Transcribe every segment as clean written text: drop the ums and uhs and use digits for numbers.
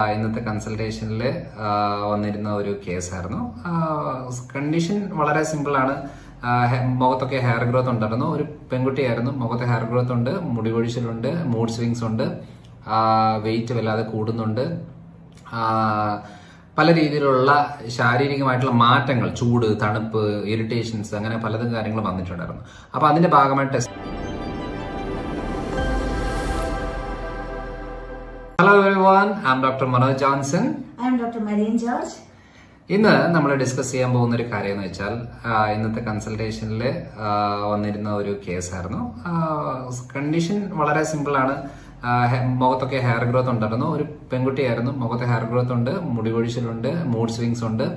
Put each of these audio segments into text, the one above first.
ഇന്നത്തെ കൺസൾട്ടേഷനിൽ വന്നിരുന്ന ഒരു കേസായിരുന്നു. കണ്ടീഷൻ വളരെ സിമ്പിളാണ്. മുഖത്തൊക്കെ ഹെയർ ഗ്രോത്ത് ഉണ്ടായിരുന്നു. ഒരു പെൺകുട്ടിയായിരുന്നു. മുഖത്ത് ഹെയർ ഗ്രോത്ത് ഉണ്ട്, മുടി കൊഴിച്ചിലുണ്ട്, മൂഡ് സ്വിങ്സ് ഉണ്ട്, വെയിറ്റ് വല്ലാതെ കൂടുന്നുണ്ട്, പല രീതിയിലുള്ള ശാരീരികമായിട്ടുള്ള മാറ്റങ്ങൾ, ചൂട്, തണുപ്പ്, ഇറിറ്റേഷൻസ്, അങ്ങനെ പലതും കാര്യങ്ങൾ വന്നിട്ടുണ്ടായിരുന്നു. അപ്പൊ അതിന്റെ ഭാഗമായി test. Hello everyone, I'm Dr. Manoj Johnson. I'm Dr. Marian George. ഇന്ന് നമ്മൾ ഡിസ്കസ് ചെയ്യാൻ പോകുന്ന ഒരു കാര്യം എന്ന് വെച്ചാൽ ഇന്നത്തെ കൺസൾട്ടേഷനിൽ വന്നിരുന്ന ഒരു കേസായിരുന്നു. കണ്ടീഷൻ വളരെ സിമ്പിളാണ്. മുഖത്തൊക്കെ ഹെയർ ഗ്രോത്ത് ഉണ്ടായിരുന്നു. ഒരു പെൺകുട്ടിയായിരുന്നു. മുഖത്ത് ഹെയർ ഗ്രോത്ത് ഉണ്ട്, മുടി കൊഴിച്ചിലുണ്ട്, മൂഡ് സ്വിങ്സ് ഉണ്ട്,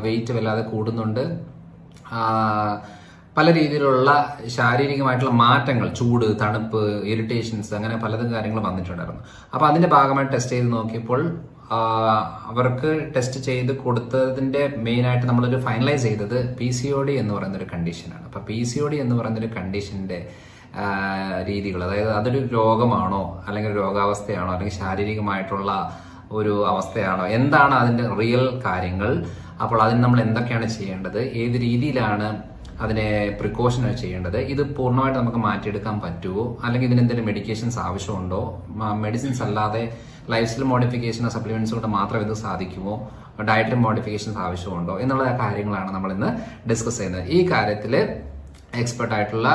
വെയിറ്റ് വല്ലാതെ കൂടുന്നുണ്ട്, പല രീതിയിലുള്ള ശാരീരികമായിട്ടുള്ള മാറ്റങ്ങൾ, ചൂട്, തണുപ്പ്, ഇറിറ്റേഷൻസ്, അങ്ങനെ പലതും കാര്യങ്ങൾ വന്നിട്ടുണ്ടായിരുന്നു. അപ്പൊ അതിന്റെ ഭാഗമായി ടെസ്റ്റ് ചെയ്ത് നോക്കിയപ്പോൾ അവർക്ക് ടെസ്റ്റ് ചെയ്ത് കൊടുത്തതിന്റെ മെയിൻ ആയിട്ട് നമ്മളൊരു ഫൈനലൈസ് ചെയ്തത് PCOD എന്ന് പറയുന്ന ഒരു കണ്ടീഷനാണ്. അപ്പൊ PCOD എന്ന് പറയുന്ന ഒരു കണ്ടീഷന്റെ രീതികൾ, അതായത് അതൊരു രോഗമാണോ, അല്ലെങ്കിൽ രോഗാവസ്ഥയാണോ, അല്ലെങ്കിൽ ശാരീരികമായിട്ടുള്ള ഒരു അവസ്ഥയാണോ, എന്താണ് അതിന്റെ റിയൽ കാര്യങ്ങൾ, അപ്പോൾ അതിന് നമ്മൾ എന്തൊക്കെയാണ് ചെയ്യേണ്ടത്, ഏത് രീതിയിലാണ് അതിനെ പ്രിക്കോഷൻ ചെയ്യേണ്ടത്, ഇത് പൂർണ്ണമായിട്ട് നമുക്ക് മാറ്റിയെടുക്കാൻ പറ്റുമോ, അല്ലെങ്കിൽ ഇതിന് എന്തെങ്കിലും മെഡിക്കേഷൻസ് ആവശ്യമുണ്ടോ, മെഡിസിൻസ് അല്ലാതെ ലൈഫ് സ്റ്റൈൽ മോഡിഫിക്കേഷനോ സപ്ലിമെന്റ്സ് കൊണ്ട് മാത്രം ഇത് സാധിക്കുമോ, ഡയറ്ററി മോഡിഫിക്കേഷൻസ് ആവശ്യമുണ്ടോ എന്നുള്ള കാര്യങ്ങളാണ് നമ്മൾ ഇന്ന് ഡിസ്കസ് ചെയ്യുന്നത്. ഈ കാര്യത്തിൽ എക്സ്പെർട്ട് ആയിട്ടുള്ള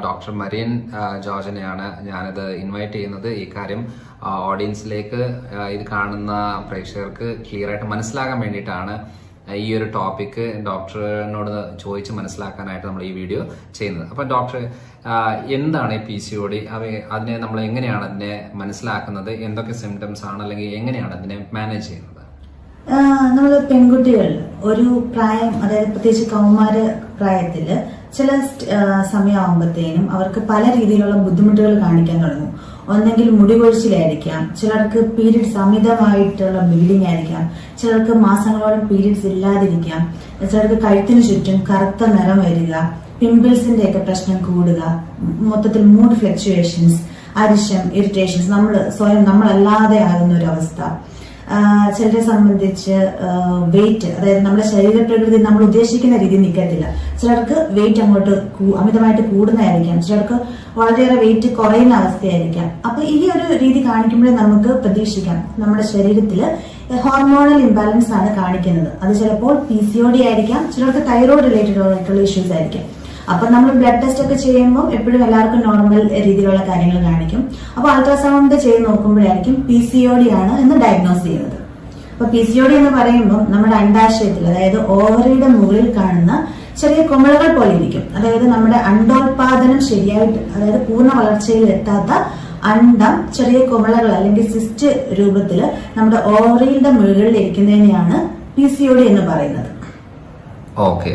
ഡോക്ടർ മരിയൻ ജോർജിനെയാണ് ഞാനിത് ഇൻവൈറ്റ് ചെയ്യുന്നത്. ഈ കാര്യം ഓഡിയൻസിലേക്ക്, ഇത് കാണുന്ന പ്രേക്ഷകർക്ക് ക്ലിയർ ആയിട്ട് മനസ്സിലാകാൻ വേണ്ടിയിട്ടാണ് ഈ ഒരു ടോപ്പിക്ക് ഡോക്ടറിനോട് ചോദിച്ച് മനസ്സിലാക്കാനായിട്ട് നമ്മൾ ഈ വീഡിയോ ചെയ്യുന്നത്. അപ്പൊ ഡോക്ടർ, എന്താണ് ഈ PCOD? അതിനെ നമ്മൾ എങ്ങനെയാണ് അതിനെ മനസ്സിലാക്കുന്നത്? എന്തൊക്കെ സിംറ്റംസ് ആണ്, അല്ലെങ്കിൽ എങ്ങനെയാണ് അതിനെ മാനേജ് ചെയ്യുന്നത്? നമ്മൾ പെൺകുട്ടികൾ ഒരു പ്രായം, അതായത് പ്രത്യേകിച്ച് കൗമാര പ്രായത്തില് ചില സമയമാകുമ്പോഴത്തേനും അവർക്ക് പല രീതിയിലുള്ള ബുദ്ധിമുട്ടുകൾ കാണിക്കാൻ തുടങ്ങും. ഒന്നെങ്കിൽ മുടി കൊഴിച്ചിലായിരിക്കാം, ചിലർക്ക് പീരീഡ്സ് അമിതമായിട്ടുള്ള ബ്ലീഡിംഗ് ആയിരിക്കാം, ചിലർക്ക് മാസങ്ങളോളം പീരീഡ്സ് ഇല്ലാതിരിക്കാം, ചിലർക്ക് കഴുത്തിന് ചുറ്റും കറുത്ത നിറം വരിക, പിമ്പിൾസിന്റെ ഒക്കെ പ്രശ്നം കൂടുക, മൊത്തത്തിൽ മൂഡ് ഫ്ലക്ച്വേഷൻസ്, അരിശം, ഇറിറ്റേഷൻസ്, നമ്മളല്ലാതെ ആകുന്ന ഒരു അവസ്ഥ. ചിലരെ സംബന്ധിച്ച് വെയിറ്റ്, അതായത് നമ്മുടെ ശരീരപ്രകൃതി നമ്മൾ ഉദ്ദേശിക്കുന്ന രീതിയിൽ നിൽക്കത്തില്ല. ചിലർക്ക് വെയിറ്റ് അങ്ങോട്ട് അമിതമായിട്ട് കൂടുന്നതായിരിക്കാം, ചിലർക്ക് വളരെയേറെ വെയിറ്റ് കുറയുന്ന അവസ്ഥയായിരിക്കാം. അപ്പൊ ഈ ഒരു രീതി കാണിക്കുമ്പോഴേ നമുക്ക് പ്രതീക്ഷിക്കാം നമ്മുടെ ശരീരത്തില് ഹോർമോണൽ ഇംബാലൻസ് ആണ് കാണിക്കുന്നത്. അത് ചിലപ്പോൾ PCOD ആയിരിക്കാം, ചിലർക്ക് തൈറോയ്ഡ് റിലേറ്റഡ് ആയിട്ടുള്ള ഇഷ്യൂസ് ആയിരിക്കാം. അപ്പൊ നമ്മൾ ബ്ലഡ് ടെസ്റ്റ് ഒക്കെ ചെയ്യുമ്പോൾ എപ്പോഴും എല്ലാവർക്കും നോർമൽ രീതിയിലുള്ള കാര്യങ്ങൾ കാണിക്കും. അപ്പൊ അൾട്രാസൗണ്ട് ചെയ്ത് നോക്കുമ്പോഴായിരിക്കും PCOD ആണ് എന്ന് ഡയഗ്നോസ് ചെയ്യുന്നത്. അപ്പൊ PCOD എന്ന് പറയുമ്പോൾ നമ്മുടെ അണ്ഡാശയത്തിൽ, അതായത് ഓവറിയുടെ മുകളിൽ കാണുന്ന ചെറിയ കുമിളകൾ പോലെ ഇരിക്കും. അതായത് നമ്മുടെ അണ്ടോൽപാദനം ശരിയായിട്ട്, അതായത് പൂർണ്ണ വളർച്ചയിൽ എത്താത്ത അണ്ടം ചെറിയ കുമിളകൾ അല്ലെങ്കിൽ സിസ്റ്റ് രൂപത്തില് നമ്മുടെ ഓവറിയുടെ മുകളിൽ ഇരിക്കുന്നതിനെയാണ് PCOD എന്ന് പറയുന്നത്. ഓക്കെ.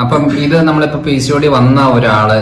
അപ്പം ഇത് നമ്മളിപ്പോ PCOD വന്ന ഒരാള്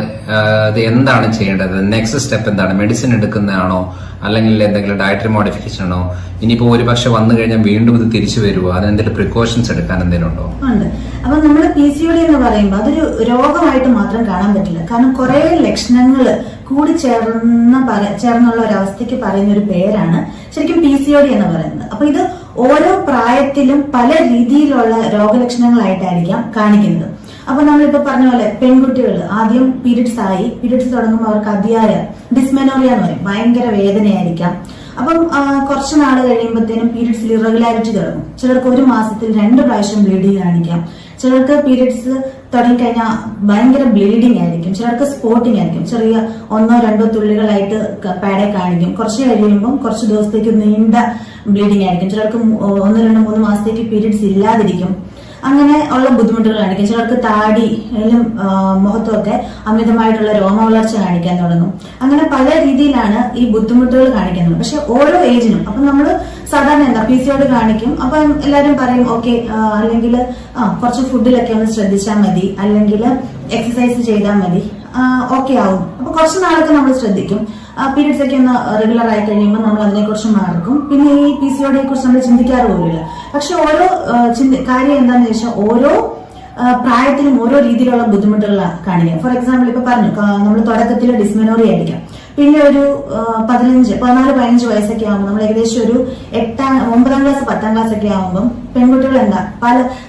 ഇത് എന്താണ് ചെയ്യേണ്ടത്? നെക്സ്റ്റ് സ്റ്റെപ്പ് എന്താണ്? മെഡിസിൻ എടുക്കുന്നതാണോ, അല്ലെങ്കിൽ എന്തെങ്കിലും ഡയറ്ററി മോഡിഫിക്കേഷൻ ആണോ? ഇനിയിപ്പോ ഒരുപക്ഷെ വന്നു കഴിഞ്ഞാൽ വീണ്ടും ഇത് തിരിച്ചു വരുമോ? അതിനെന്തെങ്കിലും പ്രിക്കോഷൻസ് എടുക്കാൻ എന്തെങ്കിലും ഉണ്ടോ? ഉണ്ട്. അപ്പൊ നമ്മൾ PCOD എന്ന് പറയുമ്പോൾ അതൊരു രോഗമായിട്ട് മാത്രം കാണാൻ പറ്റില്ല. കാരണം കുറെ ലക്ഷണങ്ങൾ കൂടി ചേർന്നുള്ള ഒരു അവസ്ഥയ്ക്ക് പറയുന്ന ഒരു പേരാണ് ശരിക്കും PCOD എന്ന് പറയുന്നത്. അപ്പൊ ഇത് ഓരോ പ്രായത്തിലും പല രീതിയിലുള്ള രോഗലക്ഷണങ്ങളായിട്ടായിരിക്കാം കാണിക്കുന്നത്. അപ്പൊ നമ്മളിപ്പോ പറഞ്ഞ പോലെ പെൺകുട്ടികൾ ആദ്യം പീരീഡ്സ് തുടങ്ങുമ്പോൾ അവർക്ക് അതിയായ ഡിസ്മെനോറിയ എന്ന് പറയും, ഭയങ്കര വേദനയായിരിക്കാം. അപ്പം കുറച്ച് നാൾ കഴിയുമ്പോഴത്തേനും പീരീഡ്സിൽ ഇറഗുലാരിറ്റി തുടങ്ങും. ചിലർക്ക് ഒരു മാസത്തിൽ 2 പ്രാവശ്യം ബ്ലീഡിങ് കാണിക്കാം, ചിലർക്ക് പീരീഡ്സ് തുടങ്ങിക്കഴിഞ്ഞാൽ ഭയങ്കര ബ്ലീഡിംഗ് ആയിരിക്കും, ചിലർക്ക് സ്പോട്ടിംഗ് ആയിരിക്കും, ചെറിയ 1-2 തുള്ളികളായിട്ട് പാടെ കാണിക്കും. കുറച്ച് കഴിയുമ്പോൾ കുറച്ച് ദിവസത്തേക്ക് നീണ്ട ബ്ലീഡിംഗ് ആയിരിക്കും, ചിലർക്ക് 1-2-3 മാസത്തേക്ക് പീരീഡ്സ് ഇല്ലാതിരിക്കും. അങ്ങനെ ഉള്ള ബുദ്ധിമുട്ടുകൾ കാണിക്കും. ചിലർക്ക് താടിയിലും മുഖത്തുമൊക്കെ അമിതമായിട്ടുള്ള രോമവളർച്ച കാണിക്കാൻ തുടങ്ങും. അങ്ങനെ പല രീതിയിലാണ് ഈ ബുദ്ധിമുട്ടുകൾ കാണിക്കുന്നത്. പക്ഷെ ഓരോ ഏജിനും, അപ്പൊ നമ്മൾ സാധാരണ എന്താ PCOD കാണിക്കും, അപ്പൊ എല്ലാരും പറയും ഓക്കെ, അല്ലെങ്കിൽ കുറച്ച് ഫുഡിലൊക്കെ ഒന്ന് ശ്രദ്ധിച്ചാൽ മതി, അല്ലെങ്കിൽ എക്സസൈസ് ചെയ്താൽ മതി, ഓക്കെ ആവും. അപ്പൊ കുറച്ച് നാളൊക്കെ നമ്മൾ ശ്രദ്ധിക്കും. പീരീഡ്സ് ഒക്കെ ഒന്ന് റെഗുലർ ആയി കഴിയുമ്പോൾ നമ്മൾ അതിനെക്കുറിച്ച് മറക്കും. പിന്നെ ഈ PCOD കുറിച്ച് നമ്മൾ ചിന്തിക്കാറ് പോലുമില്ല. പക്ഷെ ഓരോ കാര്യം എന്താണെന്ന് വെച്ചാൽ ഓരോ പ്രായത്തിലും ഓരോ രീതിയിലുള്ള ബുദ്ധിമുട്ടുകൾ കാണിക്കാം. ഫോർ എക്സാമ്പിൾ ഇപ്പൊ പറഞ്ഞു, നമ്മൾ തുടക്കത്തിൽ ഡിസ്മെനോറിയ ആയിരിക്കാം, പിന്നെ ഒരു 14-15 വയസ്സൊക്കെ ആകുമ്പോൾ നമ്മൾ ഏകദേശം ഒരു 9ാം ക്ലാസ് 10ാം ക്ലാസ് ഒക്കെ ആകുമ്പോൾ പെൺകുട്ടികൾ എന്താ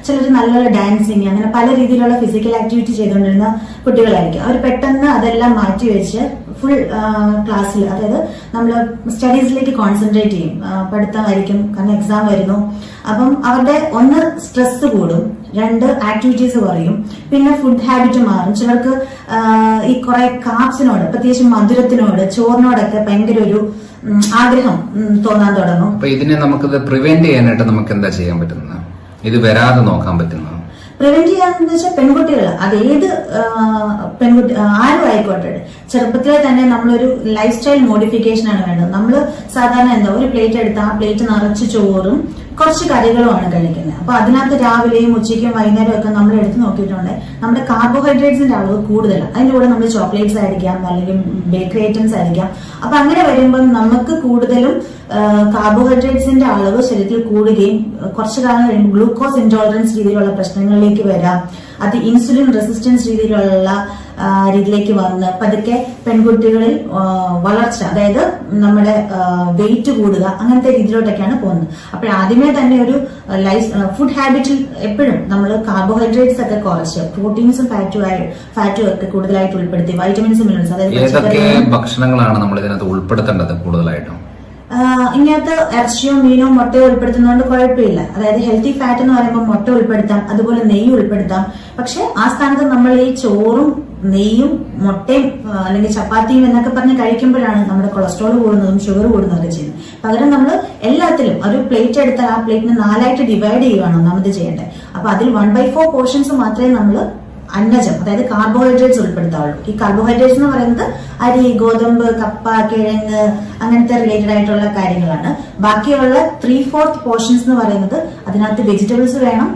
ചിലർ നല്ലൊരു ഡാൻസിങ് അങ്ങനെ പല രീതിയിലുള്ള ഫിസിക്കൽ ആക്ടിവിറ്റി ചെയ്തുകൊണ്ടിരുന്ന കുട്ടികളായിരിക്കും. അവർ പെട്ടെന്ന് അതെല്ലാം മാറ്റിവെച്ച് ഫുൾ ക്ലാസ്സിൽ, അതായത് നമ്മൾ സ്റ്റഡീസിലേക്ക് കോൺസെൻട്രേറ്റ് ചെയ്യും. പഠിത്തമായിരിക്കും, കാരണം എക്സാം വരുന്നു. അപ്പം അവരുടെ ഒന്ന് സ്ട്രെസ് കൂടും, 2 ആക്ടിവിറ്റീസ് കുറയും, പിന്നെ ഫുഡ് ഹാബിറ്റ് മാറും. ചിലർക്ക് ഈ കുറെ കാർബ്സിനോട്, പ്രത്യേകിച്ച് മധുരത്തിനോട്, ചോറിനോടൊക്കെ ഭയങ്കര ഒരു ആഗ്രഹം തോന്നാൻ തുടങ്ങും. അപ്പൊ ഇതിനെ നമുക്കിത് പ്രിവെന്റ് ചെയ്യാനായിട്ട് നമുക്ക് എന്താ ചെയ്യാൻ പറ്റുന്നത്? ഇത് വരാതെ നോക്കാൻ പറ്റുന്നത്? പ്രിവെന്റ് ചെയ്യാന്ന് വെച്ചാൽ പെൺകുട്ടികൾ, അത് ഏത് പെൺകുട്ടി ആരും ആയിക്കോട്ടെ, ചെറുപ്പത്തിലെ തന്നെ നമ്മളൊരു ലൈഫ് സ്റ്റൈൽ മോഡിഫിക്കേഷൻ ആണ് വേണ്ടത്. നമ്മൾ സാധാരണ എന്താ, ഒരു പ്ലേറ്റ് എടുത്ത് ആ പ്ലേറ്റ് നിറച്ച് ചോറും കുറച്ച് കറികളുമാണ് കഴിക്കുന്നത്. അപ്പൊ അതിനകത്ത് രാവിലെയും ഉച്ചയ്ക്കും വൈകുന്നേരം ഒക്കെ നമ്മൾ എടുത്ത് നോക്കിയിട്ടുണ്ടെങ്കിൽ നമ്മുടെ കാർബോഹൈഡ്രേറ്റ്സിന്റെ അളവ് കൂടുതലാണ്. അതിന്റെ കൂടെ നമ്മൾ ചോക്ലേറ്റ്സ് ആയിരിക്കാം, അല്ലെങ്കിൽ ബേക്കറി ഐറ്റംസ് ആയിരിക്കാം. അപ്പൊ അങ്ങനെ വരുമ്പോൾ നമുക്ക് കൂടുതലും കാർബോഹൈഡ്രേറ്റ്സിന്റെ അളവ് ശരീരത്തിൽ കൂടുകയും കുറച്ചു കാലം കഴിയുമ്പോൾ ഗ്ലൂക്കോസ് ഇൻടോളറൻസ് രീതിയിലുള്ള പ്രശ്നങ്ങളിലേക്ക് വരാം. അത് ഇൻസുലിൻ റെസിസ്റ്റൻസ് രീതിയിലേക്ക് വന്ന് പതുക്കെ പെൺകുട്ടികളിൽ വളർച്ച, അതായത് നമ്മുടെ വെയിറ്റ് കൂടുക, അങ്ങനത്തെ രീതിയിലോട്ടൊക്കെയാണ് പോകുന്നത്. അപ്പോൾ ആദ്യമേ തന്നെ ഒരു ഫുഡ് ഹാബിറ്റിൽ എപ്പോഴും നമ്മൾ കാർബോഹൈഡ്രേറ്റ്സ് ഒക്കെ കുറച്ച് പ്രോട്ടീൻസും ഫാറ്റും ഒക്കെ കൂടുതലായിട്ട് ഉൾപ്പെടുത്തി, വൈറ്റമിൻസും മിനറൽസ്, അതായത് ഭക്ഷണങ്ങളാണ് നമ്മൾ ഇതിനകത്ത് ഉൾപ്പെടുത്തേണ്ടത് കൂടുതലായിട്ടും? ഇങ്ങനത്തെ ഇറച്ചിയോ മീനോ മുട്ടയോ ഉൾപ്പെടുത്തുന്നതുകൊണ്ട് കുഴപ്പമില്ല. അതായത് ഹെൽത്തി ഫാറ്റ് എന്ന് പറയുമ്പോൾ മുട്ട ഉൾപ്പെടുത്താം, അതുപോലെ നെയ്യ് ഉൾപ്പെടുത്താം. പക്ഷെ ആ സ്ഥാനത്ത് നമ്മൾ ഈ ചോറും നെയ്യും മുട്ടയും അല്ലെങ്കിൽ ചപ്പാത്തിയും എന്നൊക്കെ പറഞ്ഞ് കഴിക്കുമ്പോഴാണ് നമ്മുടെ കൊളസ്ട്രോൾ കൂടുന്നതും ഷുഗർ കൂടുന്നതൊക്കെ ചെയ്യുന്നത്. പകരം നമ്മൾ എല്ലാത്തിലും ഒരു പ്ലേറ്റ് എടുത്താൽ ആ പ്ലേറ്റിനെ 4ആയിട്ട് ഡിവൈഡ് ചെയ്യുകയാണ് ഒന്നാമത് ചെയ്യേണ്ടത്. അപ്പൊ അതിൽ 1/4 പോർഷൻസ് മാത്രമേ നമ്മൾ അന്നജം, അതായത് കാർബോഹൈഡ്രേറ്റ്സ് ഉൾപ്പെടുത്താവുള്ളൂ. ഈ കാർബോഹൈഡ്രേറ്റ്സ് എന്ന് പറയുന്നത് അരി, ഗോതമ്പ്, കപ്പ, കിഴങ്ങ്, അങ്ങനത്തെ റിലേറ്റഡ് ആയിട്ടുള്ള കാര്യങ്ങളാണ്. ബാക്കിയുള്ള 3/4 പോർഷൻസ് എന്ന് പറയുന്നത് അതിനകത്ത് വെജിറ്റബിൾസ് വേണം,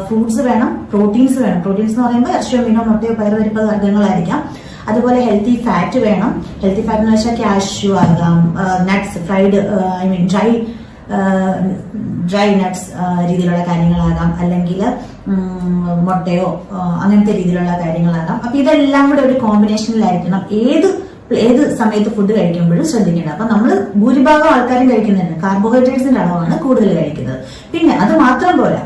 ഫ്രൂട്ട്സ് വേണം, പ്രോട്ടീൻസ് വേണം. പ്രോട്ടീൻസ് എന്ന് പറയുമ്പോൾ ഇറച്ചിയോ മീനോ മുട്ടയോ പയറുപരിപ്പ് വർഗ്ഗങ്ങളായിരിക്കാം. അതുപോലെ ഹെൽത്തി ഫാറ്റ് വേണം. ഹെൽത്തി ഫാറ്റ് എന്ന് വെച്ചാൽ കാഷ്യൂ ആകാം, നട്ട്സ്, ഡ്രൈ നട്ട്സ് രീതിയിലുള്ള കാര്യങ്ങളാകാം, അല്ലെങ്കിൽ മുട്ടയോ അങ്ങനത്തെ രീതിയിലുള്ള കാര്യങ്ങളാകാം. അപ്പൊ ഇതെല്ലാം കൂടെ ഒരു കോമ്പിനേഷനിലായിരിക്കണം ഏത് സമയത്ത് ഫുഡ് കഴിക്കുമ്പോഴും ശ്രദ്ധിക്കേണ്ടത്. അപ്പൊ നമ്മൾ ഭൂരിഭാഗം ആൾക്കാരും കഴിക്കുന്നുണ്ട് കാർബോഹൈഡ്രേറ്റ്സിന്റെ അളവാണ് കൂടുതൽ കഴിക്കുന്നത്. പിന്നെ അത് മാത്രം പോരാ,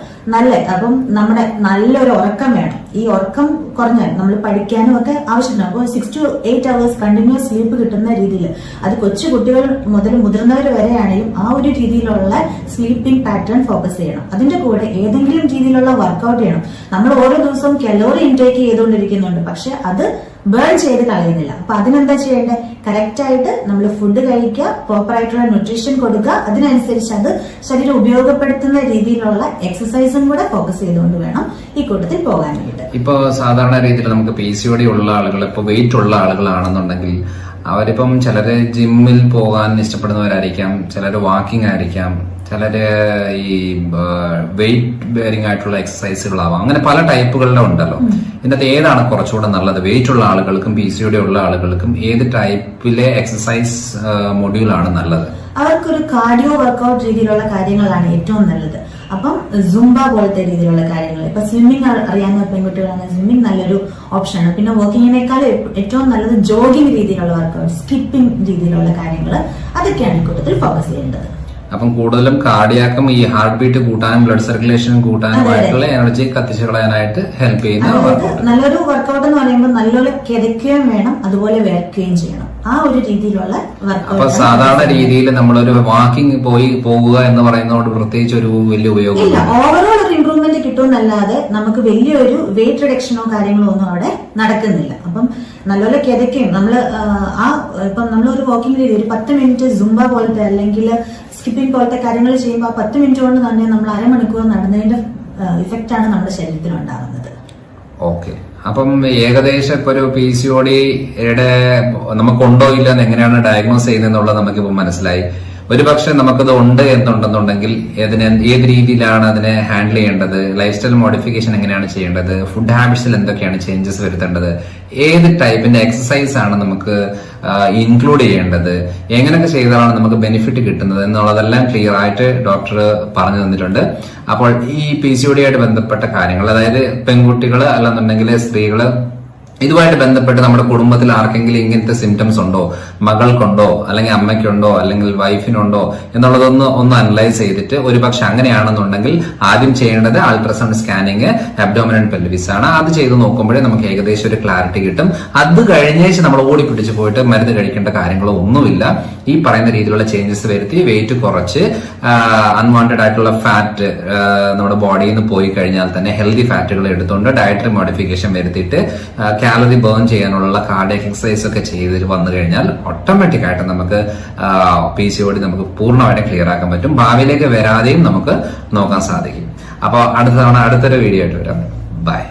അപ്പം നമ്മുടെ നല്ലൊരു ഉറക്കം വേണം. ഈ ഉറക്കം കുറഞ്ഞാൽ നമ്മൾ പഠിക്കാനും ഒക്കെ ആവശ്യമുണ്ട്. അപ്പോൾ 6 to 8 hours കണ്ടിന്യൂസ് സ്ലീപ്പ് കിട്ടുന്ന രീതിയിൽ, അത് കൊച്ചു കുട്ടികൾ മുതൽ മുതിർന്നവർ വരെയാണെങ്കിലും ആ ഒരു രീതിയിലുള്ള സ്ലീപ്പിംഗ് പാറ്റേൺ ഫോക്കസ് ചെയ്യണം. അതിന്റെ കൂടെ ഏതെങ്കിലും രീതിയിലുള്ള വർക്കൗട്ട് ചെയ്യണം. നമ്മൾ ഓരോ ദിവസവും കലോറി ഇൻടേക്ക് ചെയ്തുകൊണ്ടിരിക്കുന്നുണ്ട്, പക്ഷെ അത് ബേൺ ചെയ്ത് കളയുന്നില്ല. അപ്പൊ അതിനെന്താ ചെയ്യേണ്ടത്? കറക്റ്റ് ആയിട്ട് നമ്മൾ ഫുഡ് കഴിക്കുക, പ്രോപ്പർ ആയിട്ടുള്ള ന്യൂട്രീഷൻ കൊടുക്കുക, അതിനനുസരിച്ച് അത് ശരീരം ഉപയോഗപ്പെടുത്തുന്ന രീതിയിലുള്ള എക്സസൈസും കൂടെ ഫോക്കസ് ചെയ്തുകൊണ്ട് വേണം ഈ കൂട്ടത്തിൽ പോകാനായിട്ട്. ഇപ്പൊ സാധാരണ രീതിയിൽ നമുക്ക് PCOD ഉള്ള ആളുകൾ, ഇപ്പൊ വെയിറ്റ് ഉള്ള ആളുകളാണെന്നുണ്ടെങ്കിൽ അവരിപ്പം ചിലര് ജിമ്മിൽ പോകാൻ ഇഷ്ടപ്പെടുന്നവരായിരിക്കാം, ചിലര് വാക്കിംഗ് ആയിരിക്കാം, ചിലര് ഈ വെയിറ്റ് ബെയറിംഗ് ആയിട്ടുള്ള എക്സസൈസുകളാവാം. അങ്ങനെ പല ടൈപ്പുകളിലും ഉണ്ടല്ലോ. ഇതിനകത്ത് ഏതാണ് കുറച്ചുകൂടെ നല്ലത്? വെയിറ്റ് ഉള്ള ആളുകൾക്കും PCOD ഉള്ള ആളുകൾക്കും ഏത് ടൈപ്പിലെ എക്സസൈസ് മൊഡ്യൂളാണ് നല്ലത്? അവർക്കൊരു കാർഡിയോ വർക്കൗട്ട് രീതിയിലുള്ള കാര്യങ്ങളാണ് ഏറ്റവും നല്ലത്. അപ്പം സുംബ പോലത്തെ രീതിയിലുള്ള കാര്യങ്ങൾ, ഇപ്പൊ സ്വിമ്മിങ് അറിയാവുന്ന പെൺകുട്ടികളാണ്, സ്വിമ്മിങ് നല്ലൊരു ഓപ്ഷനാണ്. പിന്നെ വർക്കിങ്ങിനേക്കാൾ ഏറ്റവും നല്ലത് ജോഗിങ് രീതിയിലുള്ള വർക്കൗട്ട്, സ്കിപ്പിംഗ് രീതിയിലുള്ള കാര്യങ്ങൾ, അതൊക്കെയാണ് ഈ കൂട്ടത്തിൽ ഫോക്കസ് ചെയ്യേണ്ടത്. അപ്പം കൂടുതലും കാർഡിയാക്കും ഈ ഹാർട്ട് ബീറ്റ് കൂട്ടാനും ബ്ലഡ് സർക്കുലേഷൻ കൂട്ടാനുമായിട്ടുള്ള എനർജി കത്തിച്ചു കളയാനായിട്ട് ഹെൽപ്പ് ചെയ്യുന്ന നല്ലൊരു വർക്കൗട്ട് എന്ന് പറയുമ്പോൾ നല്ലപോലെ കിതയ്ക്കുകയും വേണം, അതുപോലെ വേർക്കുകയും ചെയ്യണം. ആ ഒരു രീതിയിലുള്ള വർക്കൗട്ട്. അപ്പൊ സാധാരണ രീതിയിൽ നമ്മളൊരു വാക്കിംഗ് പോകുക എന്ന് പറയുന്നതോട് പ്രത്യേകിച്ച് ഒരു വലിയ ഉപയോഗം ഇല്ല. ഓവറോൾ ഒരു ഇമ്പ്രൂവ്മെന്റ് കിട്ടുമെന്നല്ലാതെ നമുക്ക് വലിയൊരു വെയിറ്റ് റിഡക്ഷനോ കാര്യങ്ങളോ ഒന്നും അവിടെ നടക്കുന്നില്ല. അപ്പം നല്ലപോലെ കിതയ്ക്കുകയും ഇപ്പം നമ്മളൊരു വാക്കിംഗ് രീതി ഒരു 10 മിനിറ്റ് സുംബ പോലത്തെ അല്ലെങ്കിൽ സ്കിപ്പിംഗ് പോലത്തെ കാര്യങ്ങൾ ചെയ്യുമ്പോൾ ആ 10 മിനിറ്റ് കൊണ്ട് തന്നെ നമ്മൾ അരമണിക്കൂർ നടന്നതിന്റെ ഇഫക്റ്റ് ആണ് നമ്മുടെ ശരീരത്തിൽ ഉണ്ടാകുന്നത്. ഓക്കെ. അപ്പം ഏകദേശം ഇപ്പൊ ഒരു PCOD-യുടെ നമുക്കുണ്ടോ ഇല്ല എന്ന് എങ്ങനെയാണ് ഡയഗ്നോസ് ചെയ്യുന്നതെന്നുള്ളത് നമുക്കിപ്പോ മനസ്സിലായി. ഒരുപക്ഷെ നമുക്കത് ഉണ്ട് എന്നുണ്ടെന്നുണ്ടെങ്കിൽ ഏത് രീതിയിലാണ് അതിനെ ഹാൻഡിൽ ചെയ്യേണ്ടത്, ലൈഫ് സ്റ്റൈൽ മോഡിഫിക്കേഷൻ എങ്ങനെയാണ് ചെയ്യേണ്ടത്, ഫുഡ് ഹാബിറ്റ്സിൽ എന്തൊക്കെയാണ് ചേഞ്ചസ് വരുത്തേണ്ടത്, ഏത് ടൈപ്പിന്റെ എക്സസൈസ് ആണ് നമുക്ക് ഇൻക്ലൂഡ് ചെയ്യേണ്ടത്, എങ്ങനെയൊക്കെ ചെയ്താലാണ് നമുക്ക് ബെനിഫിറ്റ് കിട്ടുന്നത് എന്നുള്ളതെല്ലാം ക്ലിയർ ആയിട്ട് ഡോക്ടർ പറഞ്ഞു തന്നിട്ടുണ്ട്. അപ്പോൾ ഈ PCOD-ആയിട്ട് ബന്ധപ്പെട്ട കാര്യങ്ങൾ, അതായത് പെൺകുട്ടികള് അല്ലെന്നുണ്ടെങ്കിൽ സ്ത്രീകള് ഇതുമായിട്ട് ബന്ധപ്പെട്ട് നമ്മുടെ കുടുംബത്തിൽ ആർക്കെങ്കിലും ഇങ്ങനത്തെ സിംറ്റംസ് ഉണ്ടോ, മകൾക്കുണ്ടോ അല്ലെങ്കിൽ അമ്മയ്ക്കുണ്ടോ അല്ലെങ്കിൽ വൈഫിനുണ്ടോ ഒന്ന് അനലൈസ് ചെയ്തിട്ട് ഒരുപക്ഷെ അങ്ങനെയാണെന്നുണ്ടെങ്കിൽ ആദ്യം ചെയ്യേണ്ടത് ultrasound scanning abdominal and pelvis ആണ്. അത് ചെയ്ത് നോക്കുമ്പോഴേ നമുക്ക് ഏകദേശം ഒരു ക്ലാരിറ്റി കിട്ടും. അത് കഴിഞ്ഞേച്ച് നമ്മൾ ഓടിപ്പിടിച്ച് പോയിട്ട് മരുന്ന് കഴിക്കേണ്ട കാര്യങ്ങളോ ഒന്നുമില്ല. ഈ പറയുന്ന രീതിയിലുള്ള ചേഞ്ചസ് വരുത്തി വെയിറ്റ് കുറച്ച് അൺവാണ്ടഡ് ആയിട്ടുള്ള ഫാറ്റ് നമ്മുടെ ബോഡിയിൽ നിന്ന് പോയി കഴിഞ്ഞാൽ തന്നെ ഹെൽത്തി ഫാറ്റുകൾ എടുത്തുകൊണ്ട് ഡയറ്ററി മോഡിഫിക്കേഷൻ വരുത്തിയിട്ട് കാലറി ബേൺ ചെയ്യാനുള്ള കാർഡിയക് എക്സസൈസ് ഒക്കെ ചെയ്ത് വന്നു കഴിഞ്ഞാൽ ഓട്ടോമാറ്റിക് ആയിട്ട് നമുക്ക് PCOD നമുക്ക് പൂർണ്ണമായിട്ട് ക്ലിയർ ആക്കാൻ പറ്റും. ഭാവിയിലേക്ക് വരാതെയും നമുക്ക് നോക്കാൻ സാധിക്കും. അപ്പോൾ അടുത്ത തവണ അടുത്തൊരു വീഡിയോ ആയിട്ട് വരാം. ബൈ.